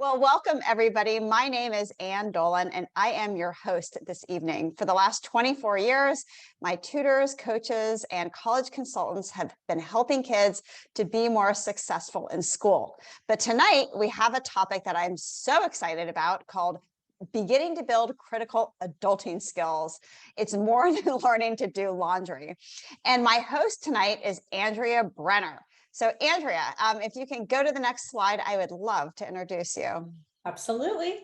Well, welcome everybody. My name is Ann Dolin, and I am your host this evening. For the last 24 years, my tutors, coaches, and college consultants have been helping kids to be more successful in school. But tonight, we have a topic that I'm so excited about called beginning to build critical adulting skills. It's more than learning to do laundry. And my host tonight is Andrea Brenner. So Andrea, if you can go to the next slide, I would love to introduce you. Absolutely.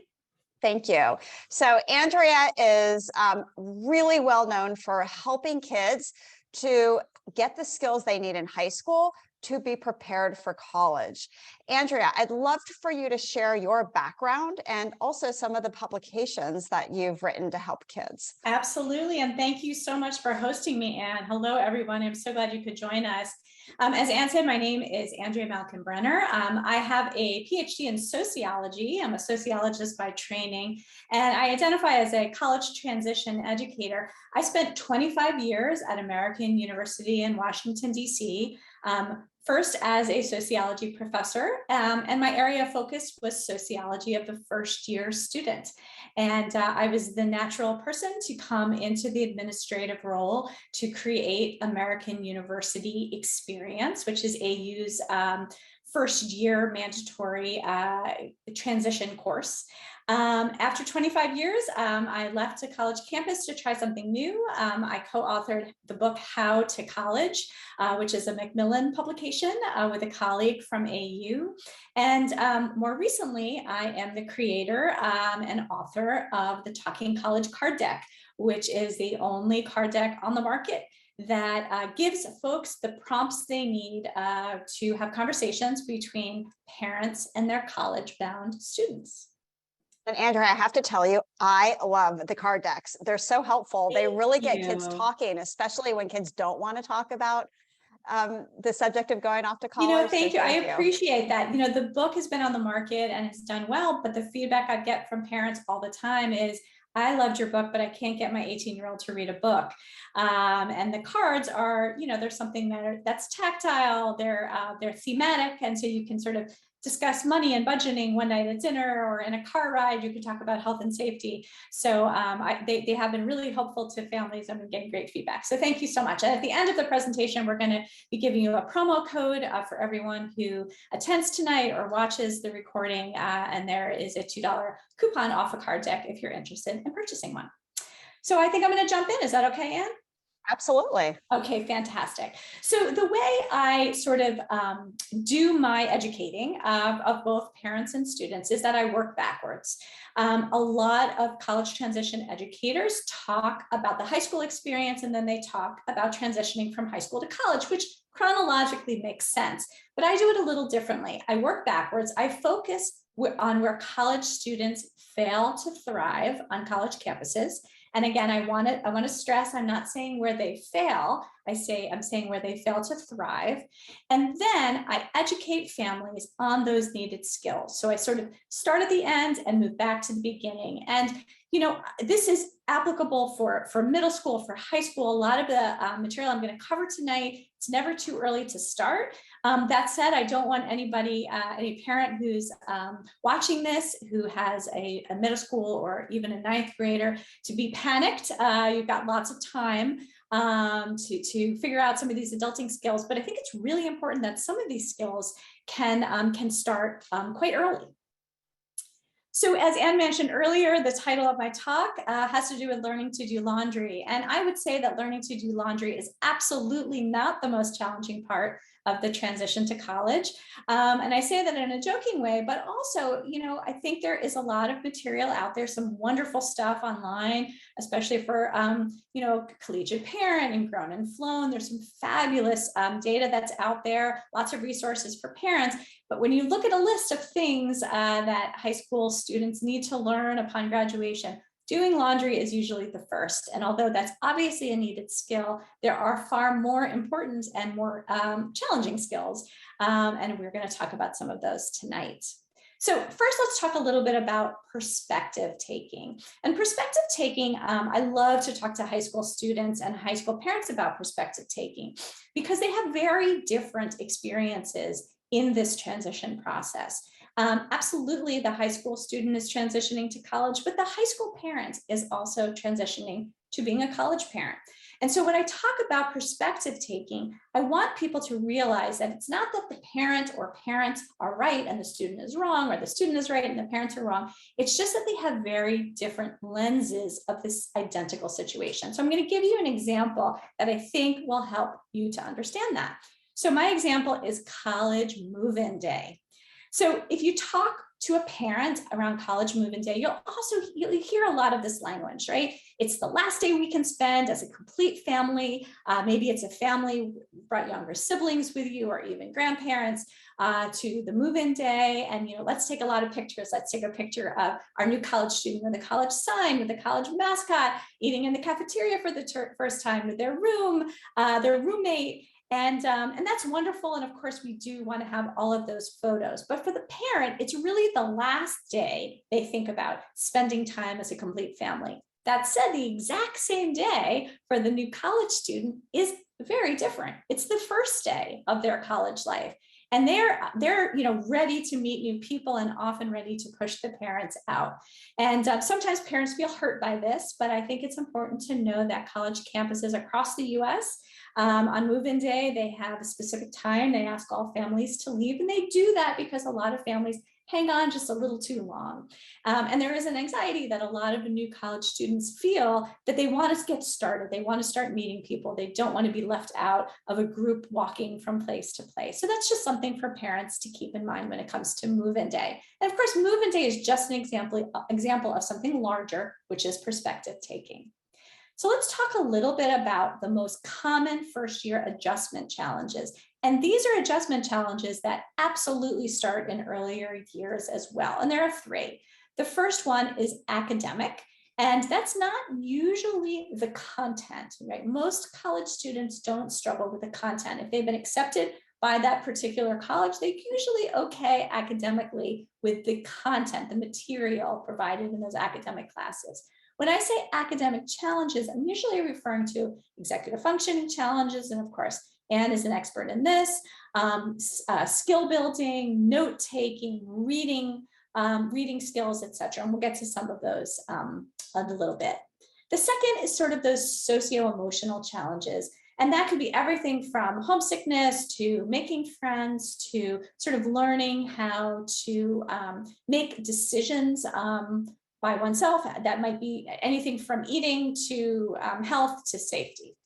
Thank you. So Andrea is really well known for helping kids to get the skills they need in high school to be prepared for college. Andrea, I'd love for you to share your background and also some of the publications that you've written to help kids. Absolutely. And thank you so much for hosting me, Ann. Hello, everyone. I'm so glad you could join us. As Ann said, my name is Andrea Brenner. I have a Ph.D. in sociology. I'm a sociologist by training, and I identify as a college transition educator. I spent 25 years at American University in Washington, D.C., first as a sociology professor, and my area of focus was sociology of the first year student. And I was the natural person to come into the administrative role to create American University Experience, which is AU's first year mandatory transition course. After 25 years, I left a college campus to try something new. I co-authored the book How to College, which is a Macmillan publication with a colleague from AU. And more recently, I am the creator and author of the Talking College card deck, which is the only card deck on the market that gives folks the prompts they need to have conversations between parents and their college-bound students. And Andrea, I have to tell you, I love the card decks. They're so helpful. They really get kids talking, especially when kids don't want to talk about the subject of going off to college. Thank you. I appreciate that. The book has been on the market and it's done well, but the feedback I get from parents all the time is, I loved your book, but I can't get my 18-year-old to read a book. And the cards are, there's something that's tactile, they're thematic, and so you can sort of discuss money and budgeting one night at dinner or in a car ride. You can talk about health and safety. So they have been really helpful to families and we're getting great feedback. So thank you so much. And at the end of the presentation, we're going to be giving you a promo code for everyone who attends tonight or watches the recording. And there is a $2 coupon off a card deck if you're interested in purchasing one. So I think I'm going to jump in. Is that okay, Ann? Absolutely. Okay, fantastic. So the way I sort of do my educating of both parents and students is that I work backwards. A lot of college transition educators talk about the high school experience, and then they talk about transitioning from high school to college, which chronologically makes sense. But I do it a little differently. I work backwards. I focus on where college students fail to thrive on college campuses. And again, I want to stress, I'm not saying where they fail. I'm saying where they fail to thrive. And then I educate families on those needed skills. So I sort of start at the end and move back to the beginning. And this is applicable for middle school, for high school. A lot of the material I'm going to cover tonight, it's never too early to start. That said, I don't want anybody, any parent who's watching this, who has a middle school or even a ninth grader, to be panicked. You've got lots of time to figure out some of these adulting skills, but I think it's really important that some of these skills can start quite early. So as Ann mentioned earlier, the title of my talk has to do with learning to do laundry. And I would say that learning to do laundry is absolutely not the most challenging part of the transition to college. And I say that in a joking way, but also, I think there is a lot of material out there, some wonderful stuff online, especially for, collegiate parent and grown and flown. There's some fabulous data that's out there, lots of resources for parents. But when you look at a list of things that high school students need to learn upon graduation, doing laundry is usually the first. And although that's obviously a needed skill, there are far more important and more challenging skills. And we're going to talk about some of those tonight. So first, let's talk a little bit about perspective taking. And perspective taking, I love to talk to high school students and high school parents about perspective taking because they have very different experiences in this transition process. Absolutely, the high school student is transitioning to college, but the high school parent is also transitioning to being a college parent. And so when I talk about perspective taking, I want people to realize that it's not that the parent or parents are right and the student is wrong, or the student is right and the parents are wrong. It's just that they have very different lenses of this identical situation. So I'm going to give you an example that I think will help you to understand that. So my example is college move-in day. So if you talk to a parent around college move-in day, you'll hear a lot of this language, right? It's the last day we can spend as a complete family. Maybe it's a family brought younger siblings with you, or even grandparents to the move-in day. And let's take a lot of pictures. Let's take a picture of our new college student with a college sign, with a college mascot, eating in the cafeteria for the first time with their roommate. And that's wonderful. And of course, we do want to have all of those photos. But for the parent, it's really the last day they think about spending time as a complete family. That said, the exact same day for the new college student is very different. It's the first day of their college life. And they're ready to meet new people and often ready to push the parents out. And sometimes parents feel hurt by this, but I think it's important to know that college campuses across the US on move-in day, they have a specific time. They ask all families to leave, and they do that because a lot of families hang on just a little too long. And there is an anxiety that a lot of new college students feel that they want to get started. They want to start meeting people. They don't want to be left out of a group walking from place to place. So that's just something for parents to keep in mind when it comes to move-in day. And of course, move-in day is just an example of something larger, which is perspective taking. So let's talk a little bit about the most common first-year adjustment challenges. And these are adjustment challenges that absolutely start in earlier years as well. And there are three. The first one is academic, and that's not usually the content, right? Most college students don't struggle with the content. If they've been accepted by that particular college, they're usually okay academically with the content, the material provided in those academic classes. When I say academic challenges, I'm usually referring to executive functioning challenges. And of course, Anne is an expert in this, skill building, note taking, reading skills, etc. And we'll get to some of those in a little bit. The second is sort of those socio-emotional challenges. And that could be everything from homesickness to making friends to sort of learning how to make decisions by oneself. That might be anything from eating to health to safety.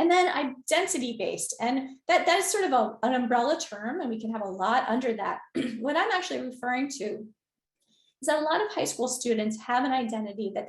And then identity-based, and that is sort of an umbrella term, and we can have a lot under that. What I'm actually referring to is that a lot of high school students have an identity that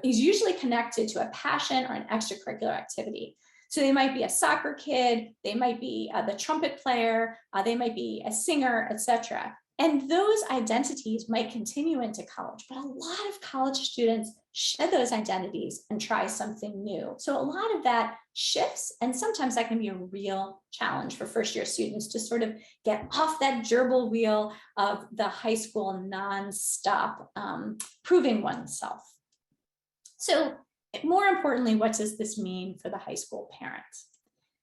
is usually connected to a passion or an extracurricular activity. So they might be a soccer kid, they might be the trumpet player, they might be a singer, etc. And those identities might continue into college, but a lot of college students shed those identities and try something new. So a lot of that shifts, and sometimes that can be a real challenge for first-year students to sort of get off that gerbil wheel of the high school nonstop proving oneself. So more importantly, what does this mean for the high school parent?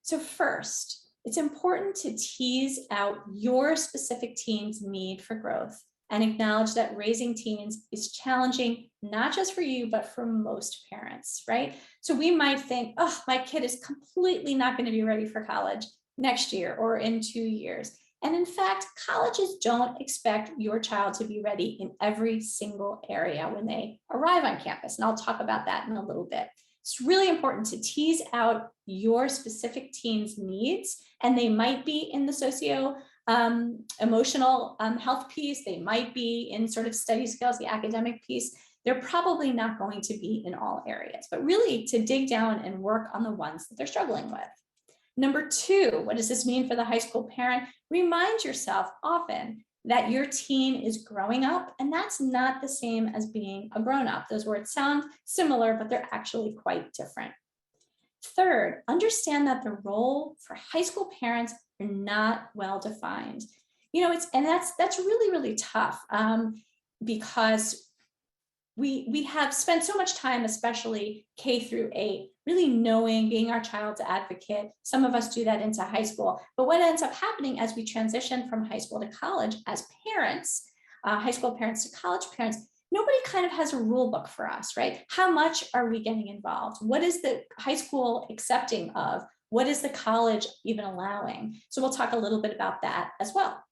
So first, it's important to tease out your specific teen's need for growth and acknowledge that raising teens is challenging, not just for you, but for most parents, right? So we might think, oh, my kid is completely not going to be ready for college next year or in 2 years. And in fact, colleges don't expect your child to be ready in every single area when they arrive on campus. And I'll talk about that in a little bit. It's really important to tease out your specific teen's needs, and they might be in the socio-emotional health piece. They might be in sort of study skills, the academic piece. They're probably not going to be in all areas, but really to dig down and work on the ones that they're struggling with. Number two, what does this mean for the high school parent? Remind yourself often that your teen is growing up, and that's not the same as being a grown-up. Those words sound similar, but they're actually quite different. Third, understand that the role for high school parents are not well defined. That's really, really tough because we have spent so much time, especially K through 8, really knowing, being our child's advocate. Some of us do that into high school. But what ends up happening as we transition from high school to college as parents, high school parents to college parents, nobody kind of has a rule book for us, right? How much are we getting involved? What is the high school accepting of? What is the college even allowing? So we'll talk a little bit about that as well.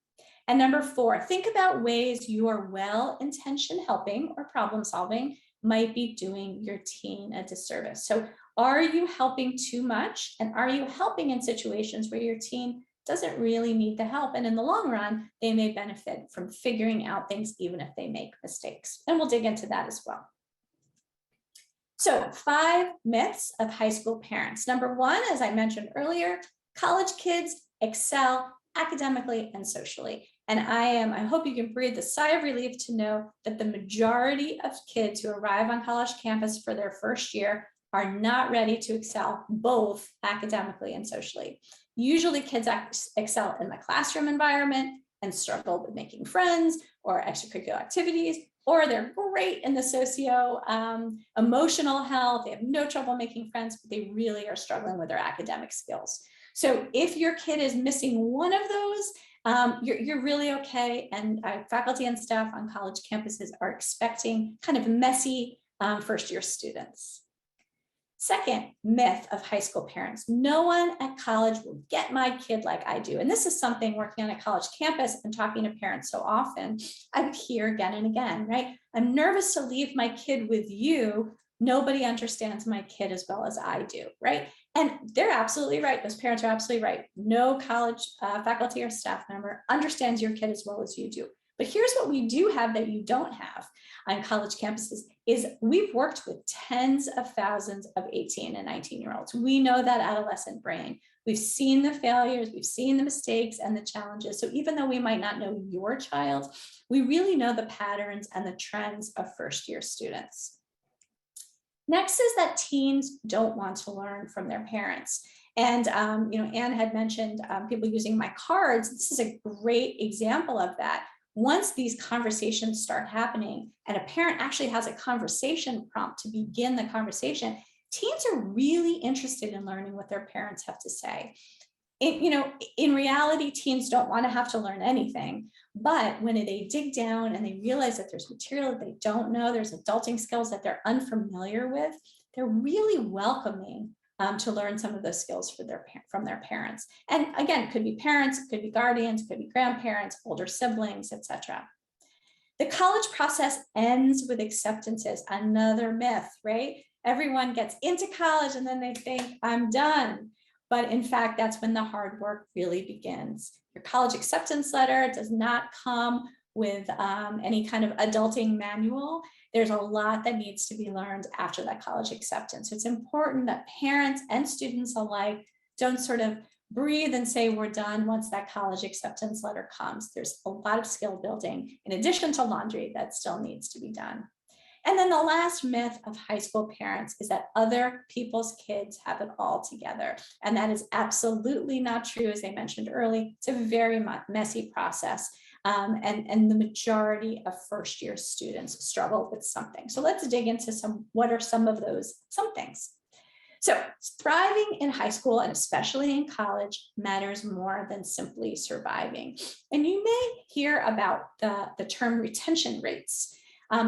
And number 4, think about ways your well-intentioned helping or problem solving might be doing your teen a disservice. So are you helping too much? And are you helping in situations where your teen doesn't really need the help? And in the long run, they may benefit from figuring out things even if they make mistakes. And we'll dig into that as well. So 5 myths of high school parents. Number 1, as I mentioned earlier, college kids excel academically and socially. And I hope you can breathe a sigh of relief to know that the majority of kids who arrive on college campus for their first year are not ready to excel both academically and socially. Usually kids excel in the classroom environment and struggle with making friends or extracurricular activities, or they're great in the socio-emotional health. They have no trouble making friends, but they really are struggling with their academic skills. So if your kid is missing one of those, you're really okay. And faculty and staff on college campuses are expecting kind of messy first-year students. Second myth of high school parents: no one at college will get my kid like I do. And this is something, working on a college campus and talking to parents so often, I would hear again and again, right? I'm nervous to leave my kid with you. Nobody understands my kid as well as I do, right? And they're absolutely right. Those parents are absolutely right. No college faculty or staff member understands your kid as well as you do. But here's what we do have that you don't have on college campuses is we've worked with tens of thousands of 18 and 19-year-olds. We know that adolescent brain. We've seen the failures, we've seen the mistakes and the challenges. So even though we might not know your child, we really know the patterns and the trends of first-year students. Next is that teens don't want to learn from their parents. And Anne had mentioned people using my cards. This is a great example of that. Once these conversations start happening and a parent actually has a conversation prompt to begin the conversation, teens are really interested in learning what their parents have to say. In reality, teens don't want to have to learn anything, but when they dig down and they realize that there's material that they don't know, there's adulting skills that they're unfamiliar with, they're really welcoming to learn some of those skills from their parents. And again, could be parents, could be guardians, could be grandparents, older siblings, etc. The college process ends with acceptances, another myth, right? Everyone gets into college and then they think, I'm done. But in fact, that's when the hard work really begins. Your college acceptance letter does not come with any kind of adulting manual. There's a lot that needs to be learned after that college acceptance. So it's important that parents and students alike don't sort of breathe and say we're done once that college acceptance letter comes. There's a lot of skill building in addition to laundry that still needs to be done. And then the last myth of high school parents is that other people's kids have it all together. And that is absolutely not true. As I mentioned earlier, it's a very messy process. And the majority of first-year students struggle with something. So let's dig into what are some of those somethings. So thriving in high school and especially in college matters more than simply surviving. And you may hear about the term retention rates.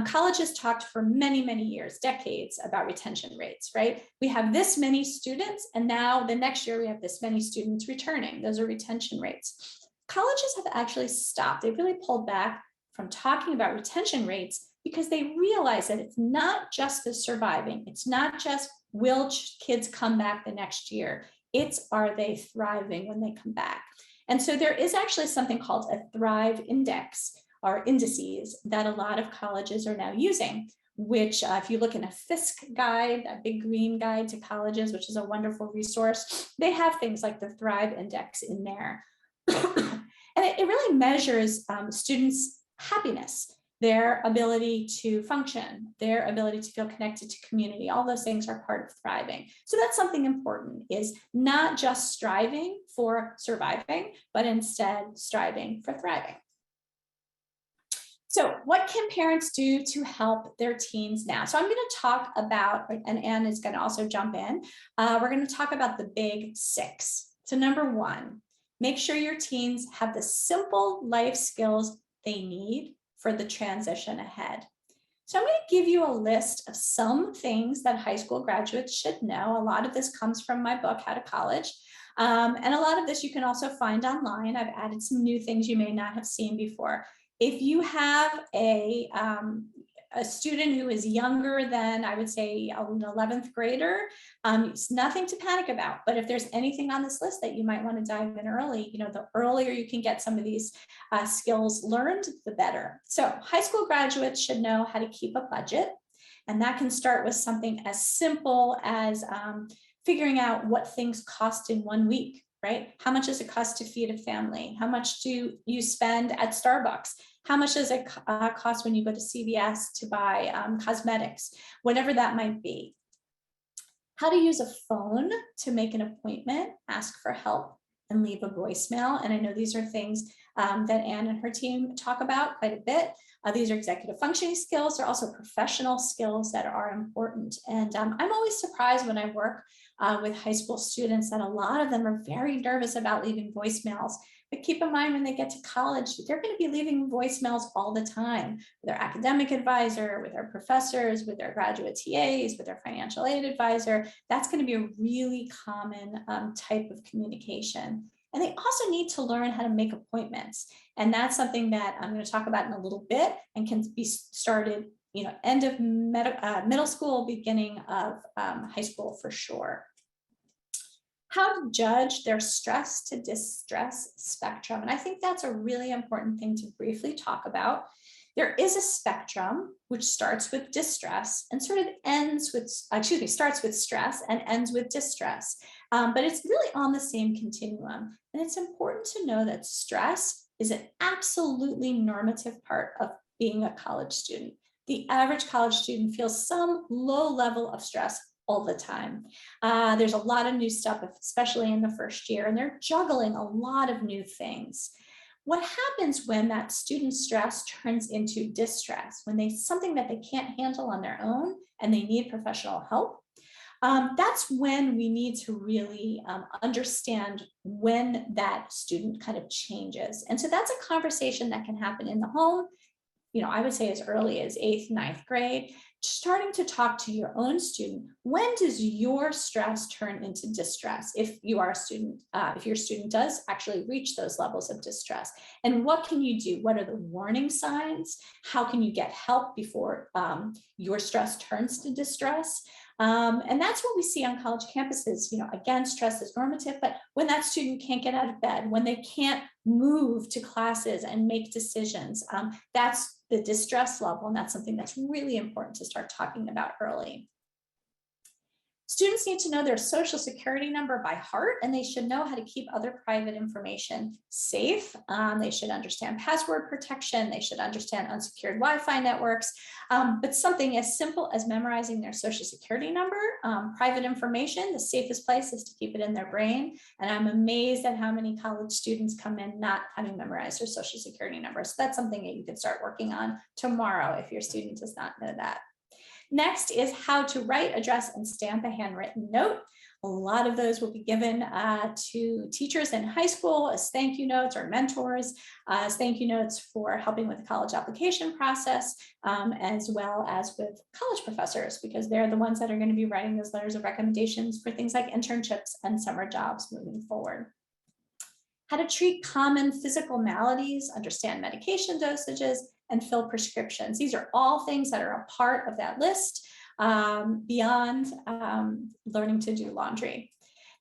Colleges talked for many, many years, decades, about retention rates, right? We have this many students, and now the next year we have this many students returning. Those are retention rates. Colleges have actually stopped. They've really pulled back from talking about retention rates because they realize that it's not just the surviving. It's not just will kids come back the next year. It's are they thriving when they come back? And so there is actually something called a Thrive Index, or indices, that a lot of colleges are now using, which if you look in a FISC guide, a big green guide to colleges, which is a wonderful resource, they have things like the Thrive Index in there. And it really measures students' happiness, their ability to function, their ability to feel connected to community. All those things are part of thriving. So that's something important, is not just striving for surviving, but instead striving for thriving. So what can parents do to help their teens now? So I'm going to talk about, and Anne is going to also jump in, we're going to talk about the big 6. So number 1, make sure your teens have the simple life skills they need for the transition ahead. So I'm going to give you a list of some things that high school graduates should know. A lot of this comes from my book, How to College. And a lot of this you can also find online. I've added some new things you may not have seen before. If you have a student who is younger than, I would say, an 11th grader, it's nothing to panic about. But if there's anything on this list that you might want to dive in early, the earlier you can get some of these skills learned, the better. So high school graduates should know how to keep a budget. And that can start with something as simple as figuring out what things cost in 1 week. Right? How much does it cost to feed a family? How much do you spend at Starbucks? How much does it cost when you go to CVS to buy cosmetics? Whatever that might be. How to use a phone to make an appointment, ask for help, and leave a voicemail. And I know these are things that Anne and her team talk about quite a bit. These are executive functioning skills. They're also professional skills that are important. And I'm always surprised when I work with high school students that a lot of them are very nervous about leaving voicemails. But keep in mind, when they get to college, they're going to be leaving voicemails all the time with their academic advisor, with their professors, with their graduate TAs, with their financial aid advisor. That's going to be a really common type of communication. And they also need to learn how to make appointments. And that's something that I'm going to talk about in a little bit and can be started, end of middle school, beginning of high school for sure. How to judge their stress to distress spectrum. And I think that's a really important thing to briefly talk about. There is a spectrum which starts with distress and sort of starts with stress and ends with distress. But it's really on the same continuum. And it's important to know that stress is an absolutely normative part of being a college student. The average college student feels some low level of stress all the time. There's a lot of new stuff, especially in the first year, and they're juggling a lot of new things. What happens when that student stress turns into distress, when something that they can't handle on their own and they need professional help? That's when we need to really understand when that student kind of changes. And so that's a conversation that can happen in the home, I would say as early as 8th, 9th grade, starting to talk to your own student. When does your stress turn into distress? If you are a student, if your student does actually reach those levels of distress, and what can you do? What are the warning signs? How can you get help before your stress turns to distress? And that's what we see on college campuses. Again, stress is normative, but when that student can't get out of bed, when they can't move to classes and make decisions, that's the distress level. And that's something that's really important to start talking about early. Students need to know their social security number by heart, and they should know how to keep other private information safe. They should understand password protection. They should understand unsecured Wi-Fi networks. But something as simple as memorizing their social security number, private information, the safest place is to keep it in their brain. And I'm amazed at how many college students come in not having memorized their social security number. So that's something that you can start working on tomorrow if your student does not know that. Next is how to write, address, and stamp a handwritten note. A lot of those will be given to teachers in high school as thank you notes, or mentors as thank you notes for helping with the college application process, as well as with college professors, because they're the ones that are going to be writing those letters of recommendations for things like internships and summer jobs moving forward. How to treat common physical maladies, understand medication dosages, and fill prescriptions. These are all things that are a part of that list beyond learning to do laundry.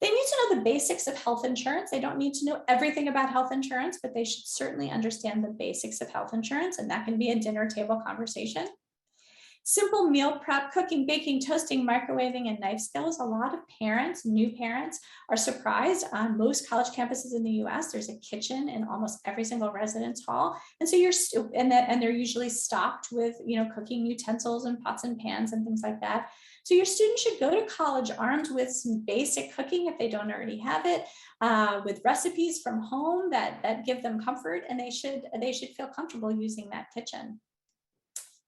They need to know the basics of health insurance. They don't need to know everything about health insurance, but they should certainly understand the basics of health insurance, and that can be a dinner table conversation. Simple meal prep, cooking, baking, toasting, microwaving, and knife skills. A lot of parents, new parents, are surprised. On most college campuses in the US, there's a kitchen in almost every single residence hall. And so and they're usually stocked with, cooking utensils and pots and pans and things like that. So your students should go to college armed with some basic cooking if they don't already have it, with recipes from home that give them comfort, and they should feel comfortable using that kitchen.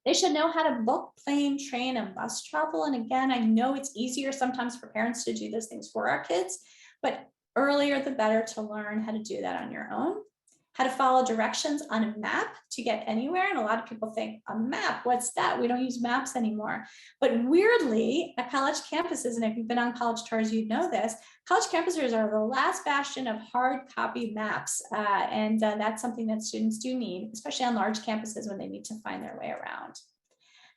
They should know how to book plane, train, and bus travel. And again, I know it's easier sometimes for parents to do those things for our kids, but earlier the better to learn how to do that on your own. How to follow directions on a map to get anywhere. And a lot of people think, a map, what's that? We don't use maps anymore. But weirdly, at college campuses, and if you've been on college tours, you'd know this, college campuses are the last bastion of hard copy maps. And that's something that students do need, especially on large campuses when they need to find their way around.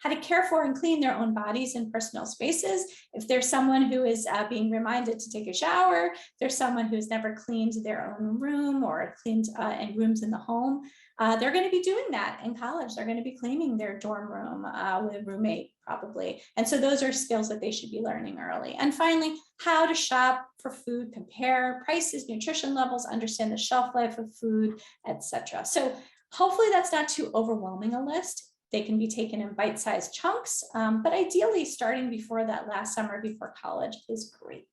How to care for and clean their own bodies in personal spaces. If there's someone who is being reminded to take a shower, there's someone who's never cleaned their own room or cleaned in rooms in the home, they're going to be doing that in college. They're going to be cleaning their dorm room with a roommate probably. And so those are skills that they should be learning early. And finally, how to shop for food, compare prices, nutrition levels, understand the shelf life of food, etc. So hopefully that's not too overwhelming a list. They can be taken in bite-sized chunks, but ideally starting before that last summer before college is great.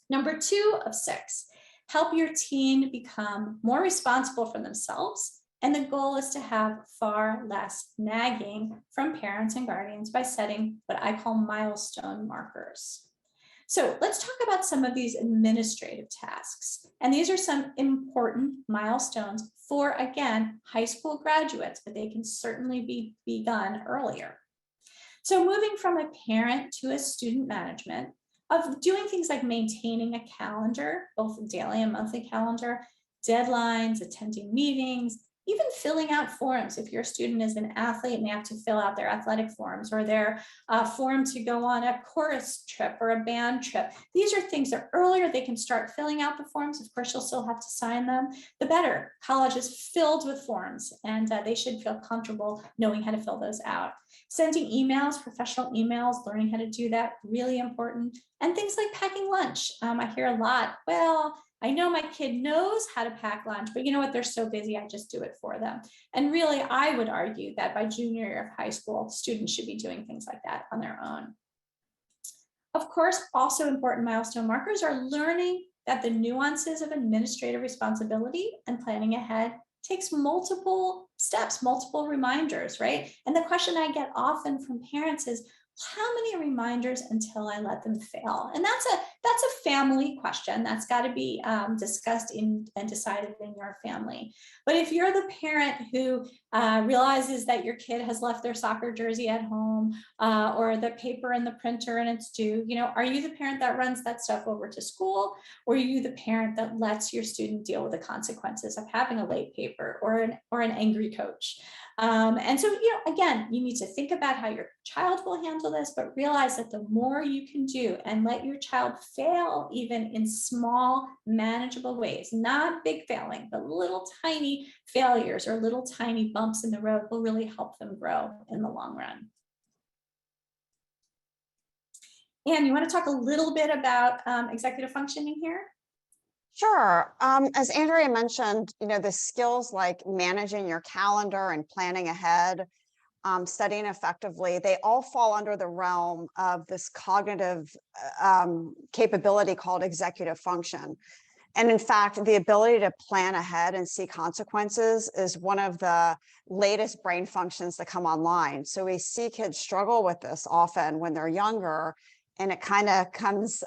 Number 2 of 6, help your teen become more responsible for themselves. And the goal is to have far less nagging from parents and guardians by setting what I call milestone markers. So let's talk about some of these administrative tasks. And these are some important milestones for, again, high school graduates, but they can certainly be begun earlier. So moving from a parent to a student management of doing things like maintaining a calendar, both a daily and monthly calendar, deadlines, attending meetings, even filling out forms. If your student is an athlete and they have to fill out their athletic forms or their form to go on a chorus trip or a band trip, these are things that earlier they can start filling out the forms. Of course, you'll still have to sign them, the better. College is filled with forms, and they should feel comfortable knowing how to fill those out. Sending emails, professional emails, learning how to do that, really important. And things like packing lunch. I hear a lot, well, I know my kid knows how to pack lunch, but you know what? They're so busy, I just do it for them. And really, I would argue that by junior year of high school, students should be doing things like that on their own. Of course, also important milestone markers are learning that the nuances of administrative responsibility and planning ahead takes multiple steps, multiple reminders, right? And the question I get often from parents is, how many reminders until I let them fail? And that's a family question that's got to be discussed and decided in your family. But if you're the parent who realizes that your kid has left their soccer jersey at home or the paper in the printer and it's due, are you the parent that runs that stuff over to school, or are you the parent that lets your student deal with the consequences of having a late paper or an angry coach? And so, again, you need to think about how your child will handle this, but realize that the more you can do and let your child fail even in small, manageable ways, not big failing, but little tiny failures or little tiny bumps in the road will really help them grow in the long run. Ann, you want to talk a little bit about executive functioning here? Sure. As Andrea mentioned, the skills like managing your calendar and planning ahead, studying effectively, they all fall under the realm of this cognitive capability called executive function. And in fact, the ability to plan ahead and see consequences is one of the latest brain functions that come online. So we see kids struggle with this often when they're younger, and it kind of comes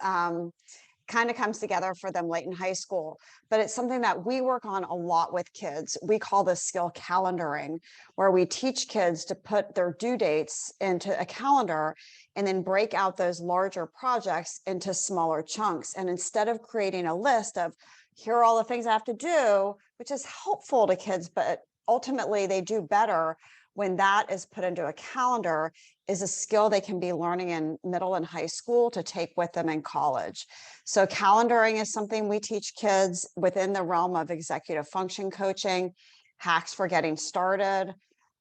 together for them late in high school. But it's something that we work on a lot with kids. We call this skill calendaring, where we teach kids to put their due dates into a calendar and then break out those larger projects into smaller chunks. And instead of creating a list of, here are all the things I have to do, which is helpful to kids, but ultimately they do better when that is put into a calendar, is a skill they can be learning in middle and high school to take with them in college. So calendaring is something we teach kids within the realm of executive function coaching, hacks for getting started.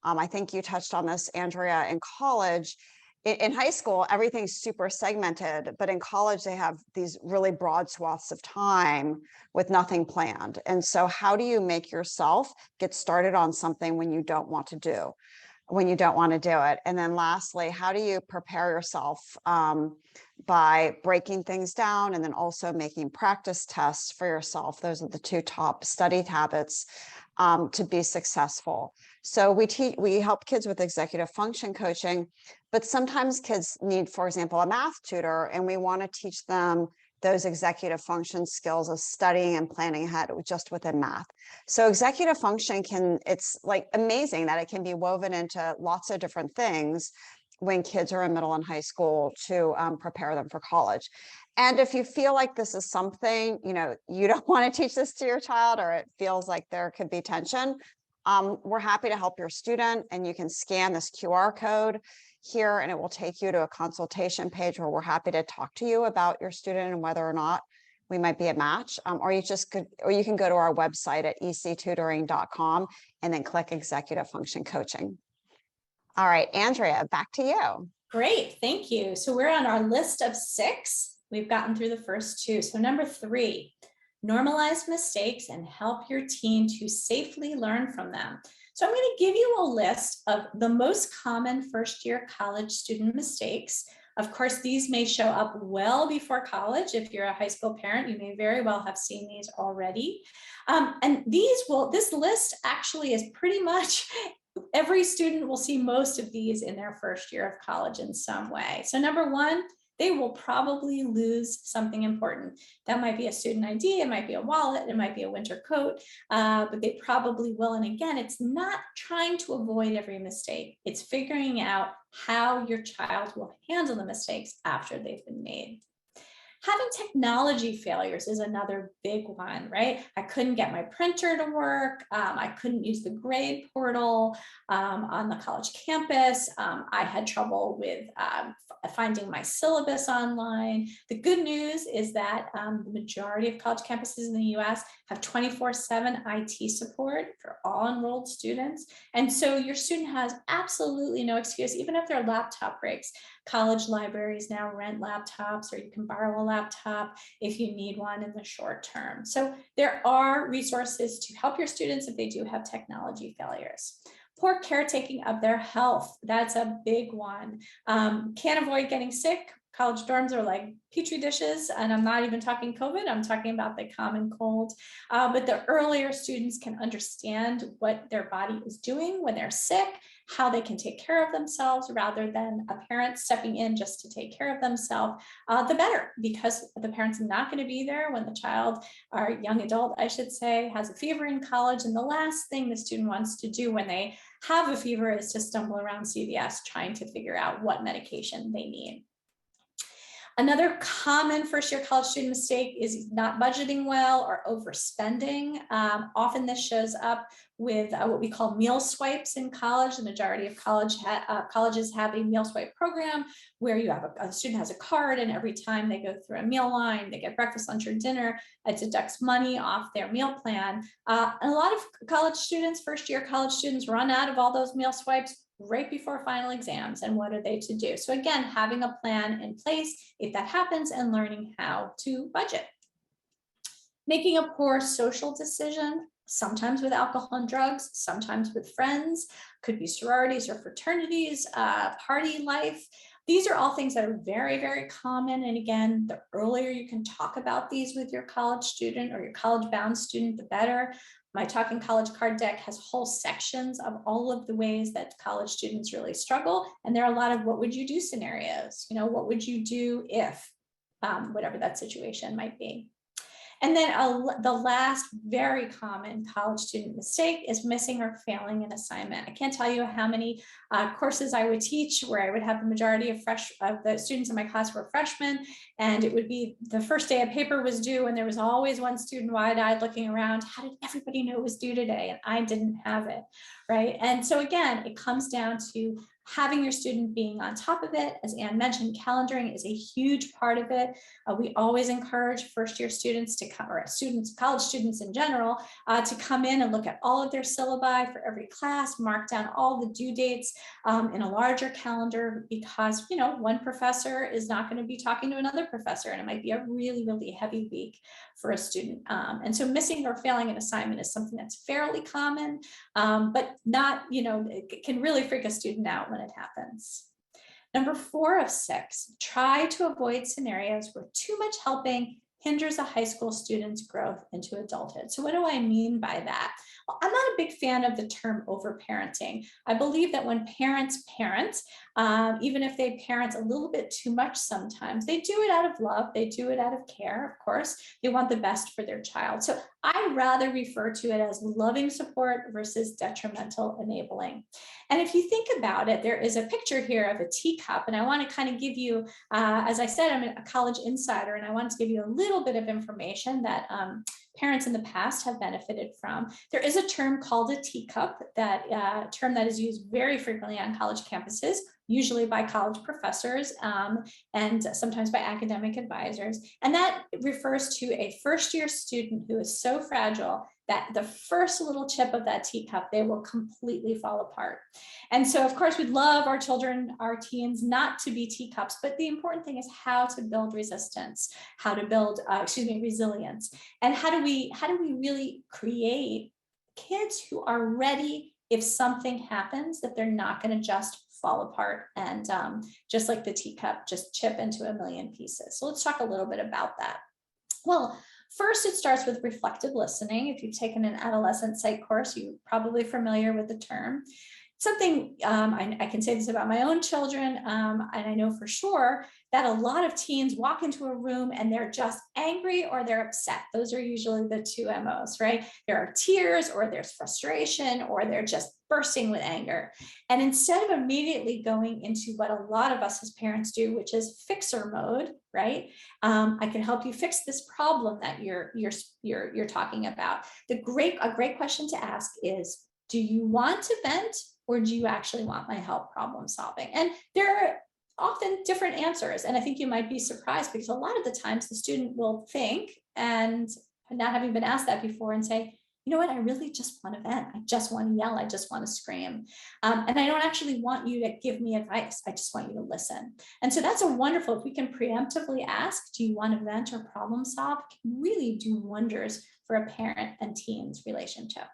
I think you touched on this, Andrea, in college. In high school, everything's super segmented, but in college, they have these really broad swaths of time with nothing planned. And so how do you make yourself get started on something when you don't want to do it? And then lastly, how do you prepare yourself by breaking things down and then also making practice tests for yourself? Those are the two top study habits to be successful. So we help kids with executive function coaching, but sometimes kids need, for example, a math tutor, and we want to teach them those executive function skills of studying and planning ahead just within math. So executive function it's like amazing that it can be woven into lots of different things when kids are in middle and high school to prepare them for college. And if you feel like this is something, you don't want to teach this to your child, or it feels like there could be tension, we're happy to help your student, and you can scan this QR code here and it will take you to a consultation page where we're happy to talk to you about your student and whether or not we might be a match. Or you can go to our website at ectutoring.com and then click executive function coaching. All right, Andrea, back to you. Great, thank you. So we're on our list of 6. We've gotten through the first 2. So number 3, normalize mistakes and help your teen to safely learn from them. So I'm going to give you a list of the most common first-year college student mistakes. Of course, these may show up well before college. If you're a high school parent, you may very well have seen these already. And this list actually is pretty much every student will see most of these in their first year of college in some way. So number 1, they will probably lose something important. That might be a student ID, it might be a wallet, it might be a winter coat, but they probably will. And again, it's not trying to avoid every mistake. It's figuring out how your child will handle the mistakes after they've been made. Having technology failures is another big one, right? I couldn't get my printer to work. I couldn't use the grade portal on the college campus. I had trouble with finding my syllabus online. The good news is that the majority of college campuses in the US have 24/7 IT support for all enrolled students. And so your student has absolutely no excuse, even if their laptop breaks. College libraries now rent laptops, or you can borrow a laptop if you need one in the short term. So there are resources to help your students if they do have technology failures. Poor caretaking of their health, that's a big one. Can't avoid getting sick. College dorms are like petri dishes, and I'm not even talking COVID, I'm talking about the common cold. But the earlier students can understand what their body is doing when they're sick, how they can take care of themselves rather than a parent stepping in just to take care of themselves, the better, because the parent's not going to be there when the child, or young adult, I should say, has a fever in college. And the last thing the student wants to do when they have a fever is to stumble around CVS trying to figure out what medication they need. Another common first-year college student mistake is not budgeting well or overspending. Often this shows up with what we call meal swipes in college. The majority of colleges have a meal swipe program where you have a student has a card, and every time they go through a meal line, they get breakfast, lunch, or dinner, it deducts money off their meal plan. And a lot of college students, first-year college students, run out of all those meal swipes right before final exams. And what are they to do? So again, having a plan in place if that happens, and learning how to budget. Making a poor social decision, sometimes with alcohol and drugs, sometimes with friends, could be sororities or fraternities, party life. These are all things that are very, very common. And again, the earlier you can talk about these with your college student or your college-bound student, the better. My Talking College card deck has whole sections of all of the ways that college students really struggle. And there are a lot of what would you do scenarios. What would you do if, whatever that situation might be. And then the last very common college student mistake is missing or failing an assignment. I can't tell you how many courses I would teach where I would have the majority of the students in my class were freshmen, and it would be the first day a paper was due, and there was always one student wide-eyed looking around. How did everybody know it was due today? And I didn't have it, right? And so again, it comes down to having your student being on top of it. As Ann mentioned, calendaring is a huge part of it. We always encourage first-year students to come, or students, college students in general, to come in and look at all of their syllabi for every class, mark down all the due dates in a larger calendar, because, you know, one professor is not going to be talking to another professor, and it might be a really, really heavy week for a student. And so missing or failing an assignment is something that's fairly common, but not, you know, it can really freak a student out when it happens. Number 4 of 6, try to avoid scenarios where too much helping hinders a high school student's growth into adulthood. So what do I mean by that? Well, I'm not a big fan of the term overparenting. I believe that when parents parent, even if they parent a little bit too much sometimes, they do it out of love, they do it out of care, of course. They want the best for their child. So I rather refer to it as loving support versus detrimental enabling. And if you think about it, there is a picture here of a teacup, and I want to kind of give you, as I said, I'm a college insider, and I wanted to give you a little bit of information that parents in the past have benefited from. There is a term called a teacup, that term that is used very frequently on college campuses, usually by college professors and sometimes by academic advisors. And that refers to a first-year student who is so fragile that the first little chip of that teacup, they will completely fall apart. And so, of course, we'd love our children, our teens, not to be teacups, but the important thing is how to build resistance, how to build, resilience, and how do we really create kids who are ready if something happens, that they're not going to just fall apart and just like the teacup, just chip into a million pieces. So let's talk a little bit about that. Well, first, it starts with reflective listening. If you've taken an adolescent psych course, you're probably familiar with the term. Something, I can say this about my own children, and I know for sure that a lot of teens walk into a room and they're just angry or they're upset. Those are usually the 2 MOs, right? There are tears, or there's frustration, or they're just bursting with anger. And instead of immediately going into what a lot of us as parents do, which is fixer mode, right? I can help you fix this problem that you're talking about. A great question to ask is, do you want to vent, or do you actually want my help problem solving? And there are often different answers. And I think you might be surprised, because a lot of the times the student will think, and not having been asked that before, and say, you know what, I really just want to vent. I just want to yell. I just want to scream. And I don't actually want you to give me advice. I just want you to listen. And so that's a wonderful, if we can preemptively ask, do you want to vent or problem solve, it can really do wonders for a parent and teens relationship.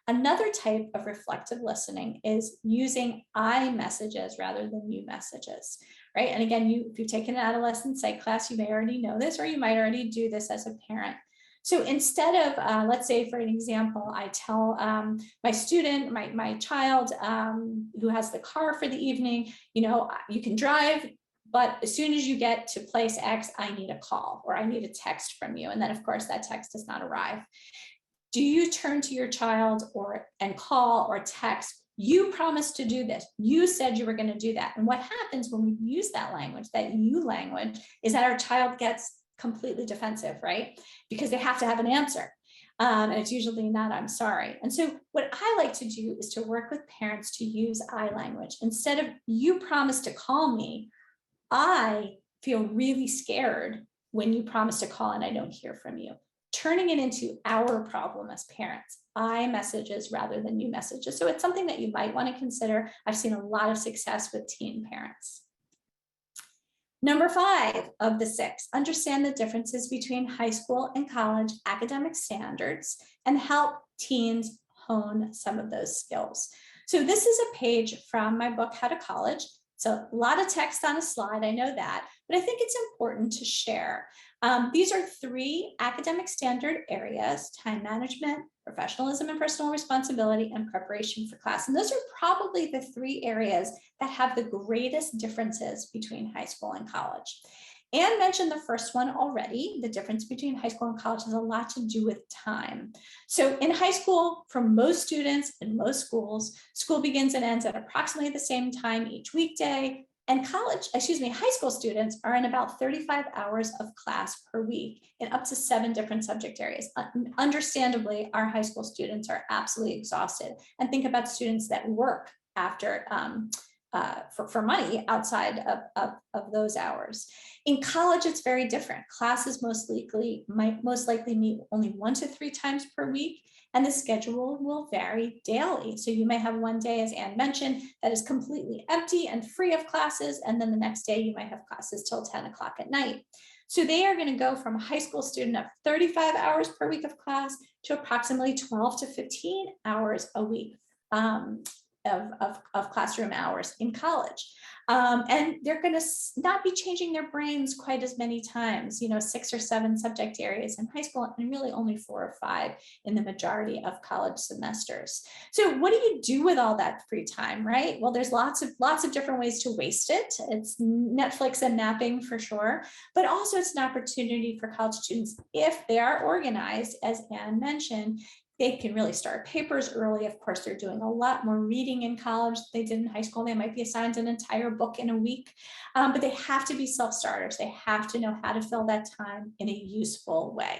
Another type of reflective listening is using I messages rather than you messages, right? And again, if you've taken an adolescent psych class, you may already know this, or you might already do this as a parent. So instead of, let's say for an example, I tell my student, my child who has the car for the evening, you know, you can drive, but as soon as you get to place X, I need a call, or I need a text from you. And then of course that text does not arrive. Do you turn to your child and call or text, you promised to do this, you said you were going to do that? And what happens when we use that language, that you language, is that our child gets completely defensive, right? Because they have to have an answer. And it's usually not, I'm sorry. And so what I like to do is to work with parents to use I language. Instead of you promised to call me, I feel really scared when you promise to call and I don't hear from you. Turning it into our problem as parents, I messages rather than you messages. So it's something that you might want to consider. I've seen a lot of success with teen parents. Number 5 of the 6, understand the differences between high school and college academic standards and help teens hone some of those skills. So this is a page from my book, How to College. So a lot of text on a slide, I know that, but I think it's important to share. These are 3 academic standard areas: time management, professionalism and personal responsibility, and preparation for class. And those are probably the 3 areas that have the greatest differences between high school and college. Ann mentioned the first one already. The difference between high school and college has a lot to do with time. So in high school, for most students in most schools, school begins and ends at approximately the same time each weekday. And high school students are in about 35 hours of class per week in up to 7 different subject areas. Understandably, our high school students are absolutely exhausted. And think about students that work after for money outside of those hours. In college, it's very different. Classes might most likely meet only 1 to 3 times per week, and the schedule will vary daily. So you may have one day, as Ann mentioned, that is completely empty and free of classes, and then the next day you might have classes till 10 o'clock at night. So they are going to go from a high school student of 35 hours per week of class to approximately 12 to 15 hours a week of classroom hours in college. And they're going to not be changing their brains quite as many times, 6 or 7 subject areas in high school, and really only 4 or 5 in the majority of college semesters. So what do you do with all that free time, right? Well, there's lots of different ways to waste it. It's Netflix and napping for sure, but also it's an opportunity for college students, if they are organized, as Ann mentioned. They can really start papers early. Of course, they're doing a lot more reading in college than they did in high school. They might be assigned an entire book in a week, but they have to be self-starters. They have to know how to fill that time in a useful way.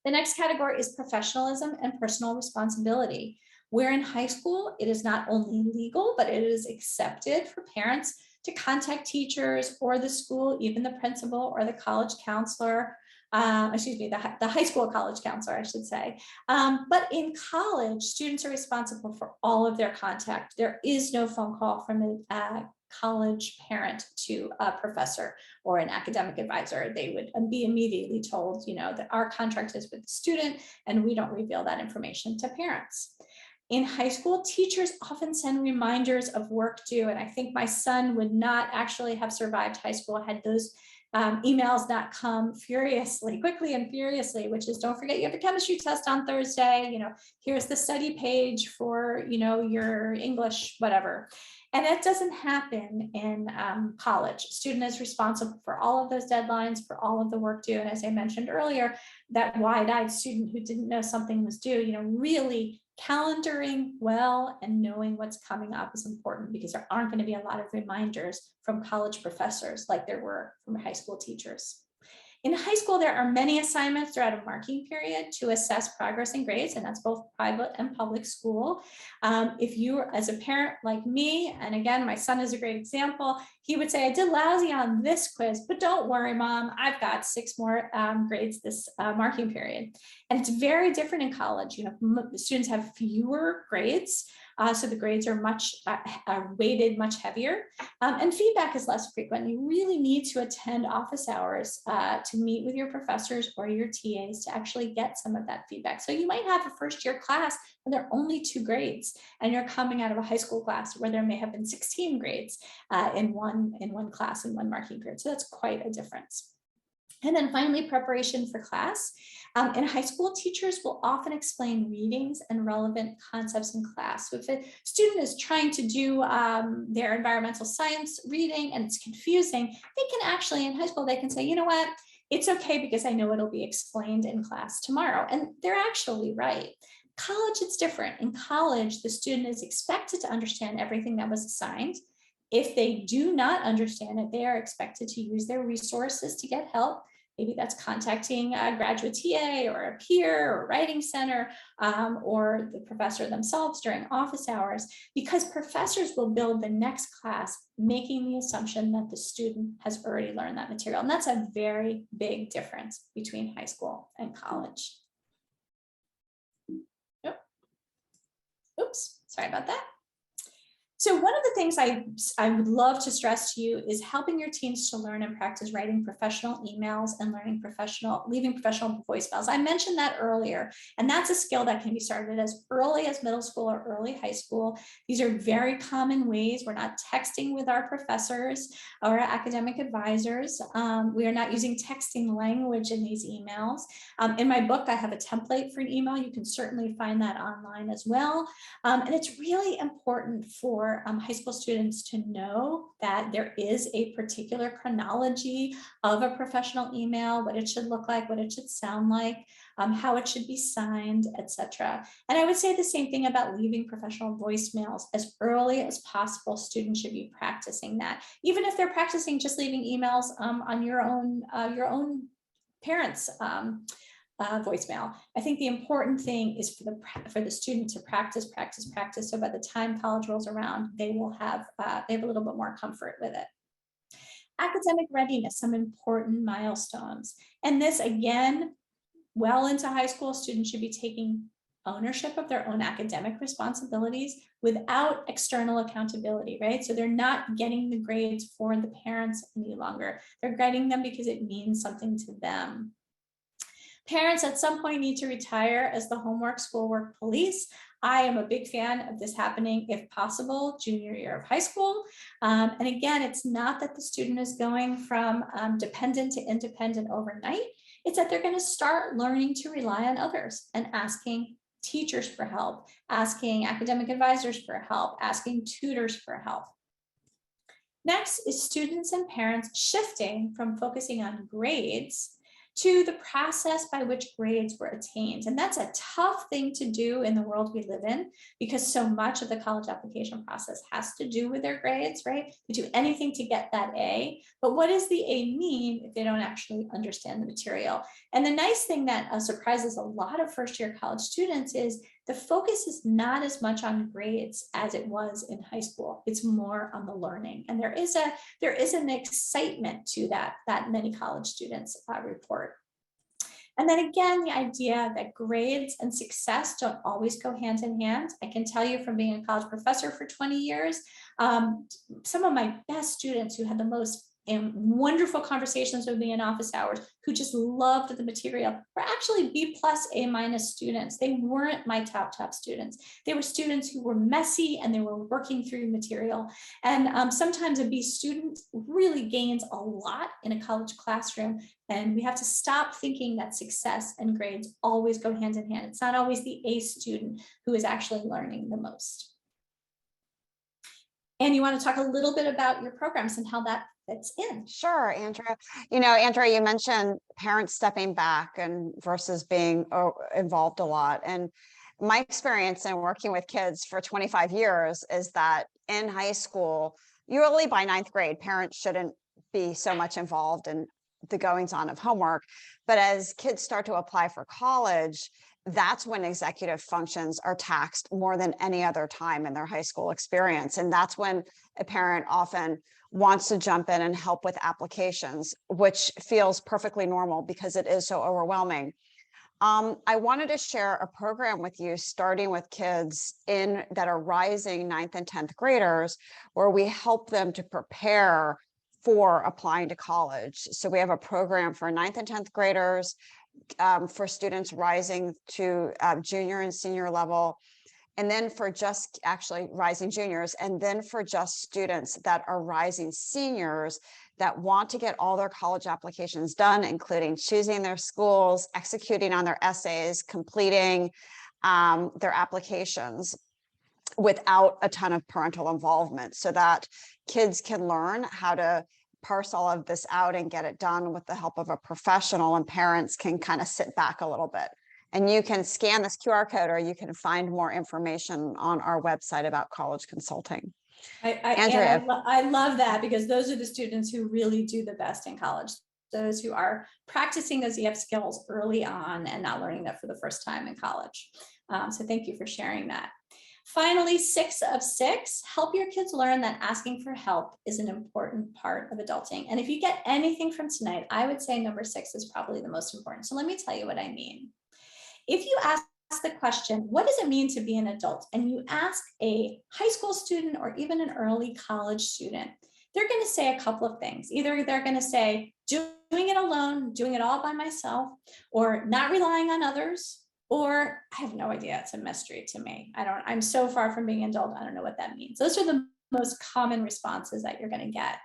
The next category is professionalism and personal responsibility, where in high school, it is not only legal, but it is accepted for parents to contact teachers or the school, even the principal or the college counselor, the high school college counselor, I should say. But in college, students are responsible for all of their contact. There is no phone call from a college parent to a professor or an academic advisor. They would be immediately told, that our contract is with the student and we don't reveal that information to parents. In high school, teachers often send reminders of work due, and I think my son would not actually have survived high school had those emails not come quickly and furiously, which is, don't forget you have a chemistry test on Thursday, here's the study page for, your English, whatever. And that doesn't happen in college. Student is responsible for all of those deadlines, for all of the work due. And as I mentioned earlier, that wide-eyed student who didn't know something was due, really calendaring well and knowing what's coming up is important, because there aren't going to be a lot of reminders from college professors like there were from high school teachers. In high school, there are many assignments throughout a marking period to assess progress and grades, and that's both private and public school. If you, as a parent like me, and again, my son is a great example, he would say, I did lousy on this quiz, but don't worry, Mom, I've got 6 more grades this marking period. And it's very different in college. The students have fewer grades, so the grades are weighted much heavier, and feedback is less frequent. You really need to attend office hours to meet with your professors or your TAs to actually get some of that feedback. So you might have a first-year class where there are only 2 grades, and you're coming out of a high school class where there may have been 16 grades in one class in one marking period. So that's quite a difference. And then finally, preparation for class. In high school, teachers will often explain readings and relevant concepts in class. So if a student is trying to do their environmental science reading and it's confusing, they can actually, in high school, they can say, you know what, it's okay because I know it'll be explained in class tomorrow. And they're actually right. College, it's different. In college, the student is expected to understand everything that was assigned. If they do not understand it, they are expected to use their resources to get help. Maybe that's contacting a graduate TA or a peer or writing center or the professor themselves during office hours, because professors will build the next class making the assumption that the student has already learned that material. And that's a very big difference between high school and college. Oops, sorry about that. So one of the things I would love to stress to you is helping your teens to learn and practice writing professional emails and leaving professional voicemails. I mentioned that earlier, and that's a skill that can be started as early as middle school or early high school. These are very common ways. We're not texting with our professors or academic advisors. We are not using texting language in these emails. In my book, I have a template for an email. You can certainly find that online as well. And it's really important for high school students to know that there is a particular chronology of a professional email, what it should look like, what it should sound like, how it should be signed, etc. And I would say the same thing about leaving professional voicemails. As early as possible, students should be practicing that. Even if they're practicing just leaving emails on your own parents' voicemail. I think the important thing is for the student to practice. So by the time college rolls around, they have a little bit more comfort with it. Academic readiness, some important milestones. And this, again, well into high school, students should be taking ownership of their own academic responsibilities without external accountability, right? So they're not getting the grades for the parents any longer. They're getting them because it means something to them. Parents at some point need to retire as the homework, schoolwork police. I am a big fan of this happening, if possible, junior year of high school. And again, it's not that the student is going from dependent to independent overnight. It's that they're going to start learning to rely on others and asking teachers for help, asking academic advisors for help, asking tutors for help. Next is students and parents shifting from focusing on grades to the process by which grades were attained. And that's a tough thing to do in the world we live in, because so much of the college application process has to do with their grades, right? They do anything to get that A, but what does the A mean if they don't actually understand the material? And the nice thing that surprises a lot of first-year college students is the focus is not as much on grades as it was in high school. It's more on the learning. And there is an excitement to that many college students report. And then again, the idea that grades and success don't always go hand in hand. I can tell you from being a college professor for 20 years, some of my best students who had the most wonderful conversations with me in office hours, who just loved the material, were actually B+ A- students. They weren't my top students. They were students who were messy and they were working through material. And sometimes a B student really gains a lot in a college classroom. And we have to stop thinking that success and grades always go hand in hand. It's not always the A student who is actually learning the most. And you want to talk a little bit about your programs and how that fits in? Sure, Andrea. Andrea, you mentioned parents stepping back and versus being involved a lot. And my experience in working with kids for 25 years is that in high school, usually by 9th grade, parents shouldn't be so much involved in the goings on of homework. But as kids start to apply for college, that's when executive functions are taxed more than any other time in their high school experience. And that's when a parent often wants to jump in and help with applications, which feels perfectly normal because it is so overwhelming. I wanted to share a program with you, starting with kids that are rising 9th and 10th graders, where we help them to prepare for applying to college. So we have a program for 9th and 10th graders, for students rising to junior and senior level, and then for just actually rising juniors, and then for just students that are rising seniors that want to get all their college applications done, including choosing their schools, executing on their essays, completing their applications without a ton of parental involvement, so that kids can learn how to parse all of this out and get it done with the help of a professional, and parents can kind of sit back a little bit. And you can scan this QR code, or you can find more information on our website about college consulting. Andrea, I love that, because those are the students who really do the best in college. Those who are practicing those EF skills early on and not learning that for the first time in college. So thank you for sharing that. Finally, 6 of 6, help your kids learn that asking for help is an important part of adulting. And if you get anything from tonight, I would say number 6 is probably the most important. So let me tell you what I mean. If you ask the question, what does it mean to be an adult? And you ask a high school student or even an early college student, they're going to say a couple of things. Either they're going to say, doing it alone, doing it all by myself, or not relying on others, or I have no idea. It's a mystery to me. I'm so far from being an adult. I don't know what that means. Those are the most common responses that you're going to get.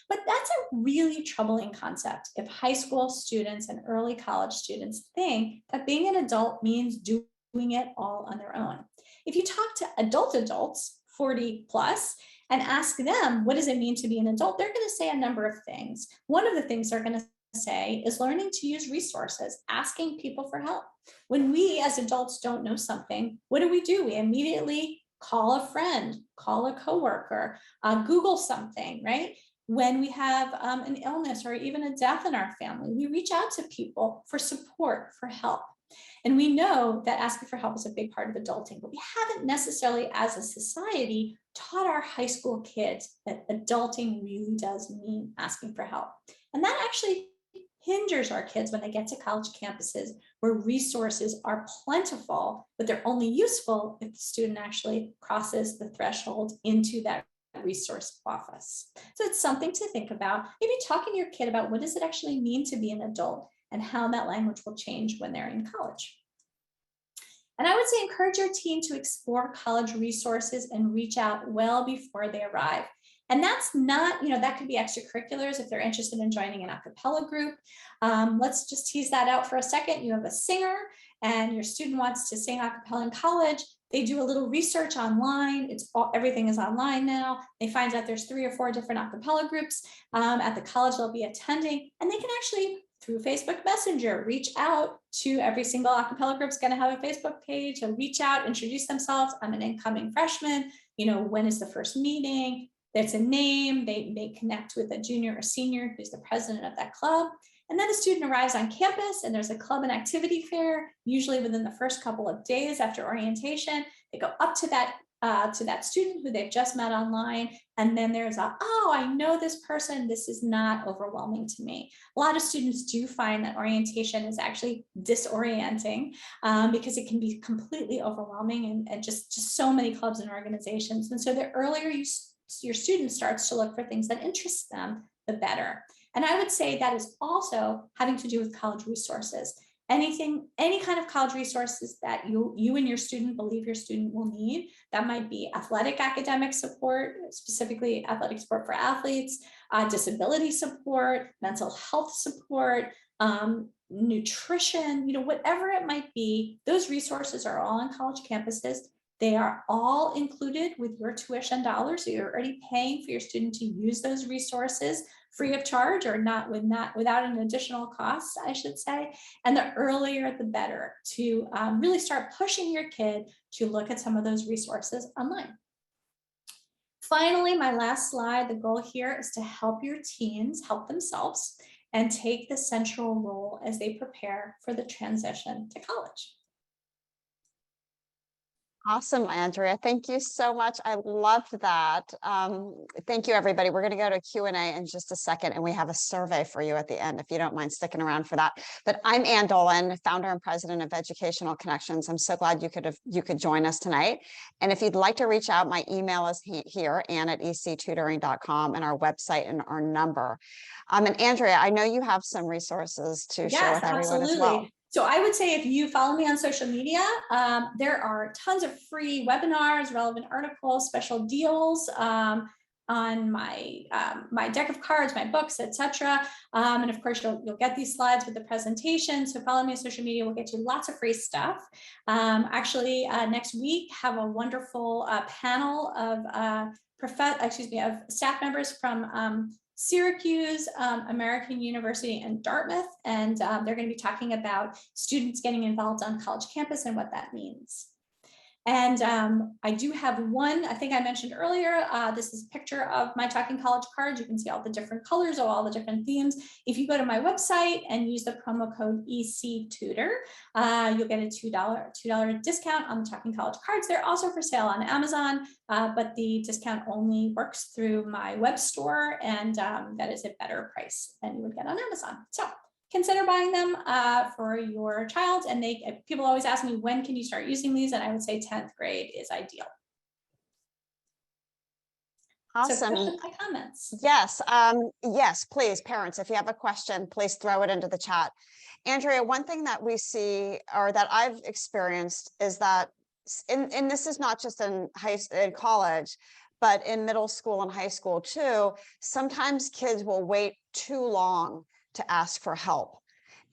But that's a really troubling concept if high school students and early college students think that being an adult means doing it all on their own. If you talk to adults, 40 plus, and ask them, what does it mean to be an adult? They're going to say a number of things. One of the things they're going to say is learning to use resources, asking people for help. When we as adults don't know something, what do? We immediately call a friend, call a coworker, Google something, right? When we have an illness or even a death in our family, we reach out to people for support, for help. And we know that asking for help is a big part of adulting, but we haven't necessarily, as a society, taught our high school kids that adulting really does mean asking for help. And that actually hinders our kids when they get to college campuses where resources are plentiful, but they're only useful if the student actually crosses the threshold into that resource office. So it's something to think about. Maybe talking to your kid about what does it actually mean to be an adult and how that language will change when they're in college. And I would say encourage your teen to explore college resources and reach out well before they arrive. And that's not, that could be extracurriculars if they're interested in joining an a cappella group. Let's just tease that out for a second. You have a singer and your student wants to sing a cappella in college. They do a little research online. Everything is online now. They find out there's 3 or 4 different a cappella groups at the college they'll be attending, and they can actually, through Facebook Messenger, reach out to every single a cappella group's going to have a Facebook page. They'll reach out, introduce themselves. I'm an incoming freshman. When is the first meeting? There's a name. They may connect with a junior or senior who's the president of that club. And then the student arrives on campus and there's a club and activity fair, usually within the first couple of days after orientation. They go up to that student who they've just met online. And then there's oh, I know this person. This is not overwhelming to me. A lot of students do find that orientation is actually disorienting because it can be completely overwhelming and just so many clubs and organizations. And so the earlier your student starts to look for things that interest them, the better. And I would say that is also having to do with college resources. Any kind of college resources that you and your student believe your student will need. That might be athletic academic support, specifically athletic support for athletes, disability support, mental health support, nutrition, whatever it might be. Those resources are all on college campuses. They are all included with your tuition dollars. So you're already paying for your student to use those resources free of charge, or without an additional cost, I should say. And the earlier, the better, to really start pushing your kid to look at some of those resources online. Finally, my last slide, the goal here is to help your teens help themselves and take the central role as they prepare for the transition to college. Awesome, Andrea. Thank you so much. I loved that. Thank you, everybody. We're going to go to Q&A in just a second, and we have a survey for you at the end, if you don't mind sticking around for that. But I'm Ann Dolin, founder and president of Educational Connections. I'm so glad you could join us tonight. And if you'd like to reach out, my email is here, ann@ectutoring.com, and our website and our number. And Andrea, I know you have some resources to share with everyone as well. So I would say if you follow me on social media, there are tons of free webinars, relevant articles, special deals on my deck of cards, my books, etc. And of course, you'll get these slides with the presentation. So follow me on social media. We'll get you lots of free stuff. Actually, next week, have a wonderful panel of staff members from Syracuse, American University, and Dartmouth, and they're going to be talking about students getting involved on college campus and what that means. And I do have one, I think I mentioned earlier, this is a picture of my Talking College cards. You can see all the different colors of all the different themes. If you go to my website and use the promo code ECTutor, you'll get a $2 discount on the Talking College cards. They're also for sale on Amazon, but the discount only works through my web store, and that is a better price than you would get on Amazon. So consider buying them for your child. And people always ask me, when can you start using these? And I would say 10th grade is ideal. Awesome. So questions and comments? Yes. Yes, please, parents, if you have a question, please throw it into the chat. Andrea, one thing that we see, or that I've experienced, is that, and this is not just in college, but in middle school and high school too, sometimes kids will wait too long to ask for help.